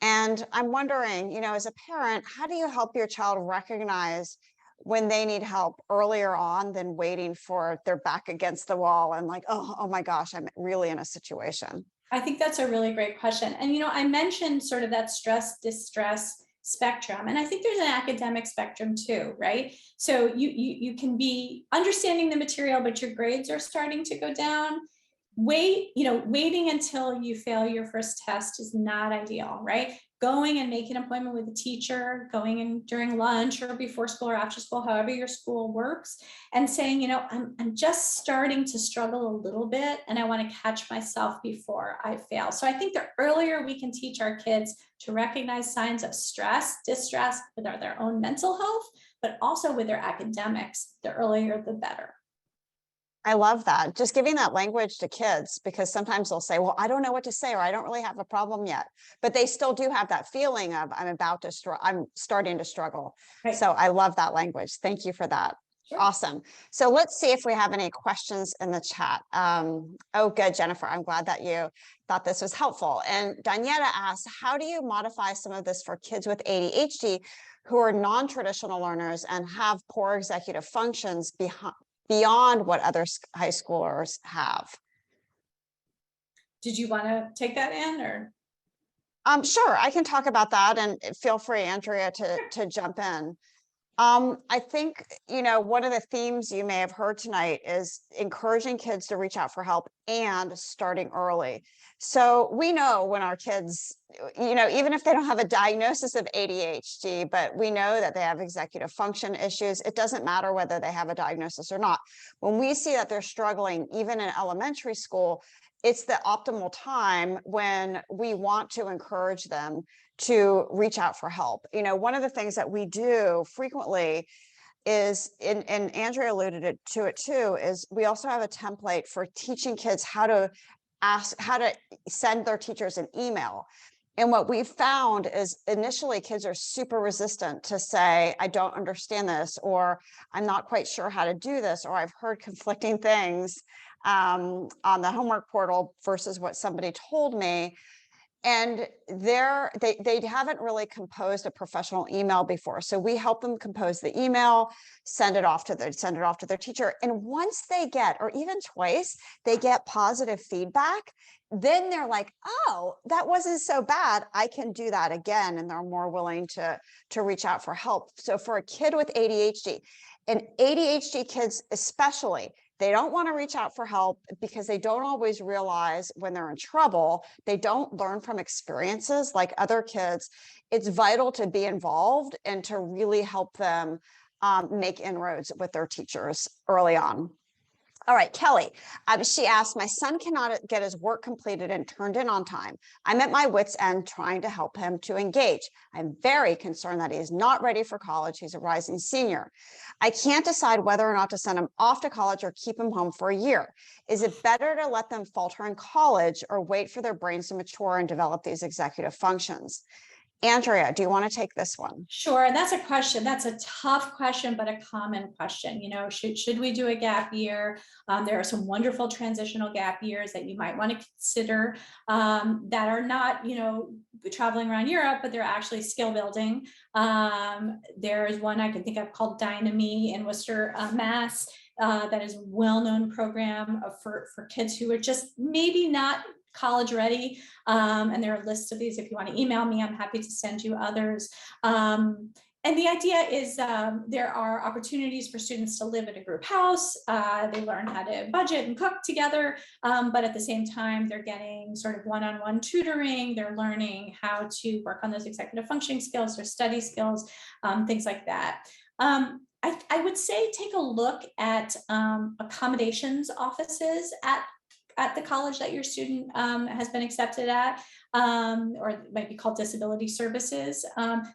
And I'm wondering, as a parent, how do you help your child recognize when they need help earlier on than waiting for their back against the wall and like, oh my gosh, I'm really in a situation? I think that's a really great question. And, I mentioned sort of that stress, distress spectrum. And I think there's an academic spectrum too, right? So you can be understanding the material, but your grades are starting to go down. waiting until you fail your first test is not ideal, right? Going and making an appointment with a teacher, going in during lunch or before school or after school, however your school works, and saying, I'm just starting to struggle a little bit and I want to catch myself before I fail. So I think the earlier we can teach our kids to recognize signs of stress, distress with their own mental health, but also with their academics, the earlier the better. I love that. Just giving that language to kids, because sometimes they'll say, well, I don't know what to say, or I don't really have a problem yet, but they still do have that feeling of I'm starting to struggle. Right. So I love that language. Thank you for that. Sure. Awesome. So let's see if we have any questions in the chat. Oh, good, Jennifer. I'm glad that you thought this was helpful. And Daniela asked, how do you modify some of this for kids with ADHD who are non-traditional learners and have poor executive functions beyond what other high schoolers have? Did you want to take that, Ann, or? Sure, I can talk about that, and feel free, Andrea, to jump in. I think, one of the themes you may have heard tonight is encouraging kids to reach out for help and starting early. So we know when our kids, even if they don't have a diagnosis of ADHD, but we know that they have executive function issues, it doesn't matter whether they have a diagnosis or not. When we see that they're struggling, even in elementary school, it's the optimal time when we want to encourage them to reach out for help. One of the things that we do frequently is, and Andrea alluded to it too, is we also have a template for teaching kids how to send their teachers an email. And what we've found is initially kids are super resistant to say, I don't understand this, or I'm not quite sure how to do this, or I've heard conflicting things on the homework portal versus what somebody told me. And they haven't really composed a professional email before. So we help them compose the email, send it off to their teacher. And once they get, or even twice, they get positive feedback, then they're like, oh, that wasn't so bad. I can do that again. And they're more willing to reach out for help. So for a kid with ADHD, and ADHD kids especially, they don't want to reach out for help because they don't always realize when they're in trouble. They don't learn from experiences like other kids. It's vital to be involved and to really help them make inroads with their teachers early on. All right, Kelly, she asked, my son cannot get his work completed and turned in on time. I'm at my wit's end trying to help him to engage. I'm very concerned that he is not ready for college. He's a rising senior. I can't decide whether or not to send him off to college or keep him home for a year. Is it better to let them falter in college or wait for their brains to mature and develop these executive functions? Andrea, do you want to take this one? Sure. And that's a question. That's a tough question, but a common question. Should we do a gap year? There are some wonderful transitional gap years that you might want to consider that are not, traveling around Europe, but they're actually skill building. There is one I can think of called Dynamy in Worcester, Mass. That is a well-known program for kids who are just maybe not college ready, and there are lists of these. If you want to email me, I'm happy to send you others. And the idea is there are opportunities for students to live in a group house. They learn how to budget and cook together, but at the same time, they're getting sort of one-on-one tutoring. They're learning how to work on those executive functioning skills, their study skills, things like that. I would say take a look at accommodations offices at the college that your student has been accepted at, or it might be called disability services.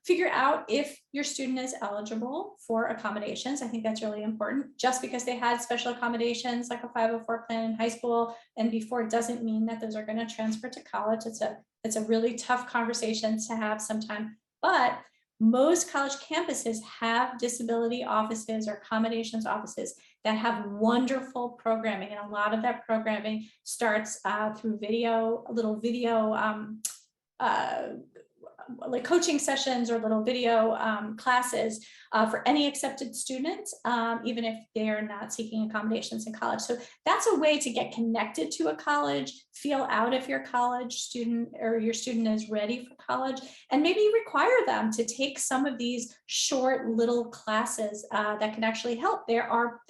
Figure out if your student is eligible for accommodations. I think that's really important. Just because they had special accommodations like a 504 plan in high school and before doesn't mean that those are going to transfer to college. It's a really tough conversation to have sometime, but most college campuses have disability offices or accommodations offices that have wonderful programming. And a lot of that programming starts through video, a little video like coaching sessions or little video classes for any accepted students, even if they're not seeking accommodations in college. So that's a way to get connected to a college, feel out if your college student or your student is ready for college, and maybe require them to take some of these short little classes that can actually help. They are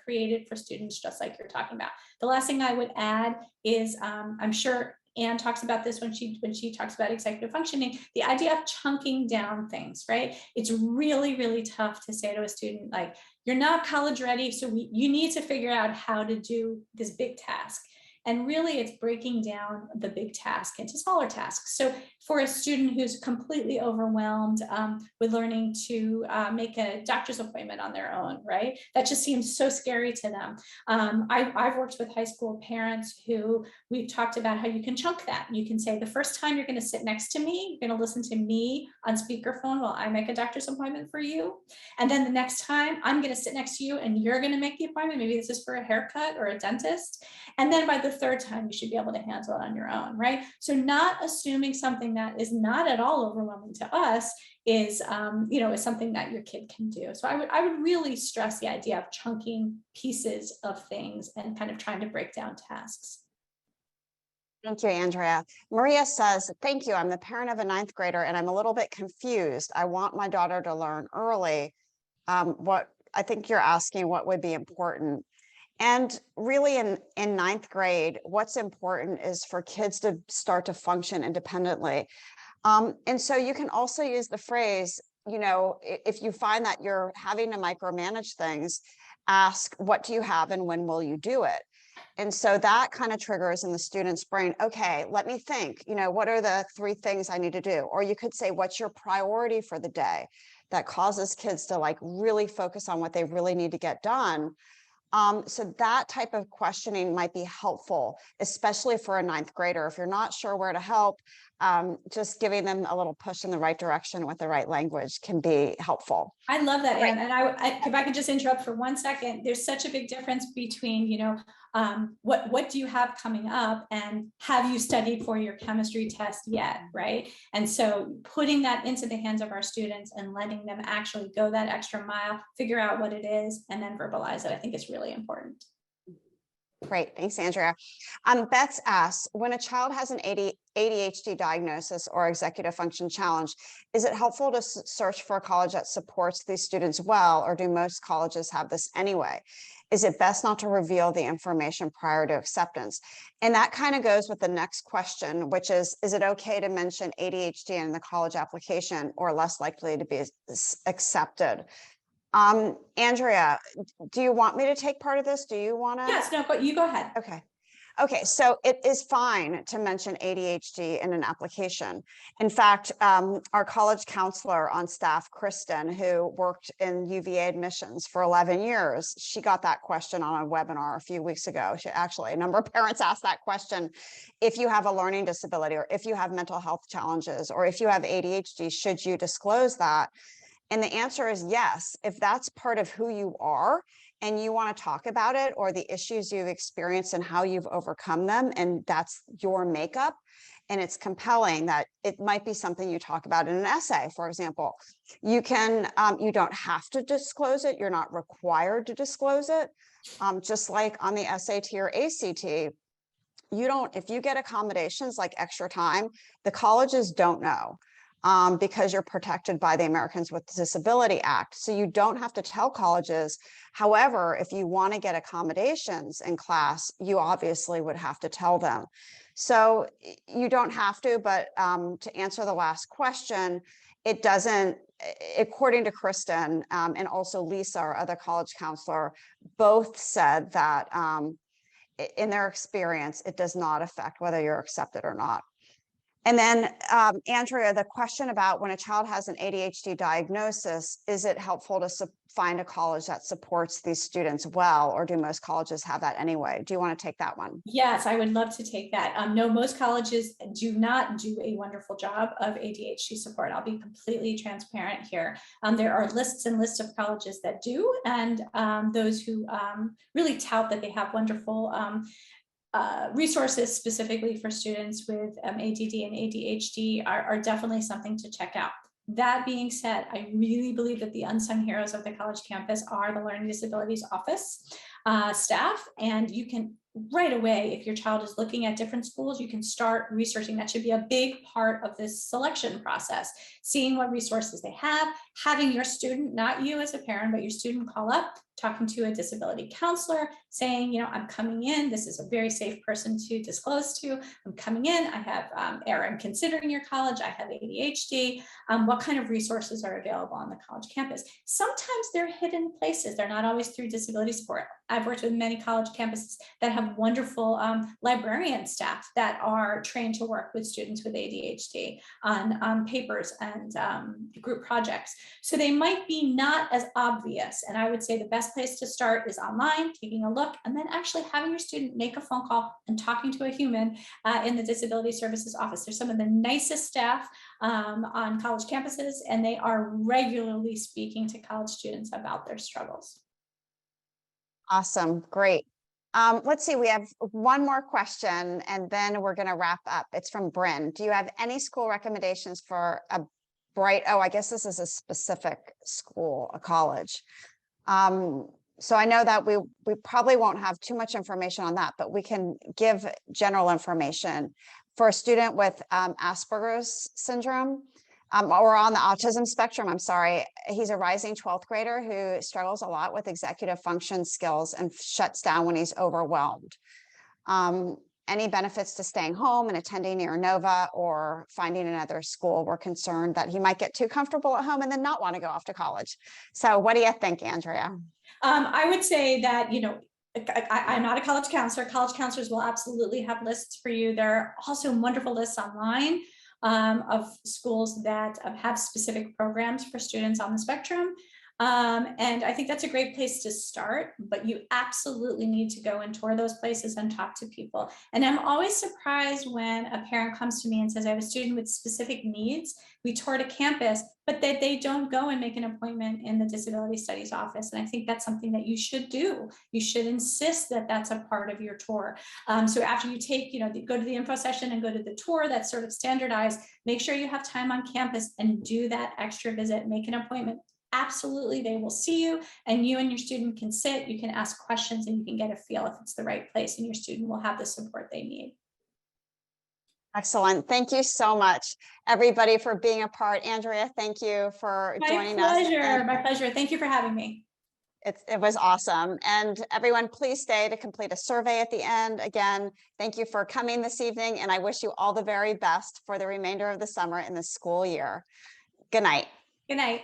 created for students just like you're talking about. The last thing I would add is I'm sure Anne talks about this when she talks about executive functioning, the idea of chunking down things, right? It's really, really tough to say to a student, like, you're not college ready, so you need to figure out how to do this big task. And really, it's breaking down the big task into smaller tasks. So for a student who's completely overwhelmed with learning to make a doctor's appointment on their own, right? That just seems so scary to them. I've worked with high school parents who we've talked about how you can chunk that. You can say, the first time you're going to sit next to me, you're going to listen to me on speakerphone while I make a doctor's appointment for you. And then the next time I'm going to sit next to you and you're going to make the appointment. Maybe this is for a haircut or a dentist. And then by the third time, you should be able to handle it on your own, right? So not assuming something that is not at all overwhelming to us is, is something that your kid can do. So I would really stress the idea of chunking pieces of things and kind of trying to break down tasks. Thank you, Andrea. Maria says, thank you. I'm the parent of a 9th grader and I'm a little bit confused. I want my daughter to learn early. What I think you're asking, what would be important? And really in 9th grade, what's important is for kids to start to function independently. And so you can also use the phrase, if you find that you're having to micromanage things, ask, what do you have and when will you do it? And so that kind of triggers in the student's brain, okay, let me think, what are the 3 things I need to do? Or you could say, what's your priority for the day? That causes kids to like really focus on what they really need to get done. So that type of questioning might be helpful, especially for a 9th grader. If you're not sure where to help, just giving them a little push in the right direction with the right language can be helpful. I love that, Right. Anne. And if I could just interrupt for 1 second, there's such a big difference between, what do you have coming up and have you studied for your chemistry test yet, right? And so putting that into the hands of our students and letting them actually go that extra mile, figure out what it is, and then verbalize it, I think is really important. Great, thanks, Andrea. Beth asks, when a child has an ADHD diagnosis or executive function challenge, is it helpful to search for a college that supports these students well, or do most colleges have this anyway? Is it best not to reveal the information prior to acceptance? And that kind of goes with the next question, which is it okay to mention ADHD in the college application or less likely to be accepted? Andrea, do you want me to take part of this? Do you want to? Yes, no, but you go ahead. Okay, so it is fine to mention ADHD in an application. In fact, our college counselor on staff, Kristen, who worked in UVA admissions for 11 years, she got that question on a webinar a few weeks ago. A number of parents asked that question. If you have a learning disability, or if you have mental health challenges, or if you have ADHD, should you disclose that? And the answer is yes. If that's part of who you are and you want to talk about it, or the issues you've experienced and how you've overcome them, and that's your makeup, and it's compelling, that it might be something you talk about in an essay, for example. You can, you don't have to disclose it. You're not required to disclose it. Just like on the SAT or ACT, if you get accommodations like extra time, the colleges don't know. Because you're protected by the Americans with Disability Act. So you don't have to tell colleges. However, if you want to get accommodations in class, you obviously would have to tell them. So you don't have to, but to answer the last question, it doesn't, according to Kristen and also Lisa, our other college counselor, both said that in their experience, it does not affect whether you're accepted or not. And then, Andrea, the question about when a child has an ADHD diagnosis, is it helpful to find a college that supports these students well, or do most colleges have that anyway? Do you want to take that one? Yes, I would love to take that. No, most colleges do not do a wonderful job of ADHD support. I'll be completely transparent here. There are lists and lists of colleges that do, and those who really tout that they have wonderful resources specifically for students with ADD and ADHD are definitely something to check out. That being said, I really believe that the unsung heroes of the college campus are the Learning Disabilities Office staff, and you can right away, if your child is looking at different schools, you can start researching. That should be a big part of this selection process, seeing what resources they have, having your student, not you as a parent, but your student call up, talking to a disability counselor, saying, you know, I'm coming in, this is a very safe person to disclose to, I'm coming in, I have, or I'm considering your college, I have ADHD, what kind of resources are available on the college campus? Sometimes they're hidden places, they're not always through disability support. I've worked with many college campuses that have wonderful librarian staff that are trained to work with students with ADHD on papers and group projects. So they might be not as obvious. And I would say the best place to start is online, taking a look, and then actually having your student make a phone call and talking to a human in the Disability Services Office. They're some of the nicest staff on college campuses, and they are regularly speaking to college students about their struggles. Awesome. Great. Let's see, we have one more question and then we're going to wrap up. It's from Bryn. Do you have any school recommendations for a bright, oh, I guess this is a specific school, a college. So I know that we probably won't have too much information on that, but we can give general information for a student with Asperger's syndrome. Or on the autism spectrum, I'm sorry. He's a rising 12th grader who struggles a lot with executive function skills and shuts down when he's overwhelmed. Any benefits to staying home and attending near Nova or finding another school? We're concerned that he might get too comfortable at home and then not want to go off to college. So what do you think, Andrea? I would say that, you know, I'm not a college counselor. College counselors will absolutely have lists for you. There are also wonderful lists online of schools that have specific programs for students on the spectrum. And I think that's a great place to start, but you absolutely need to go and tour those places and talk to people. And I'm always surprised when a parent comes to me and says, I have a student with specific needs. We toured a campus, but that they don't go and make an appointment in the Disability Studies Office. And I think that's something that you should do. You should insist that that's a part of your tour. So after you take, you know, go to the info session and go to the tour, that's sort of standardized, make sure you have time on campus and do that extra visit, make an appointment. Absolutely, they will see you and you and your student can sit, you can ask questions and you can get a feel if it's the right place and your student will have the support they need. Excellent. Thank you so much, everybody, for being a part. Andrea, thank you for joining us. My pleasure. Thank you for having me. It was awesome. And everyone, please stay to complete a survey at the end. Again, thank you for coming this evening, and I wish you all the very best for the remainder of the summer and the school year. Good night. Good night.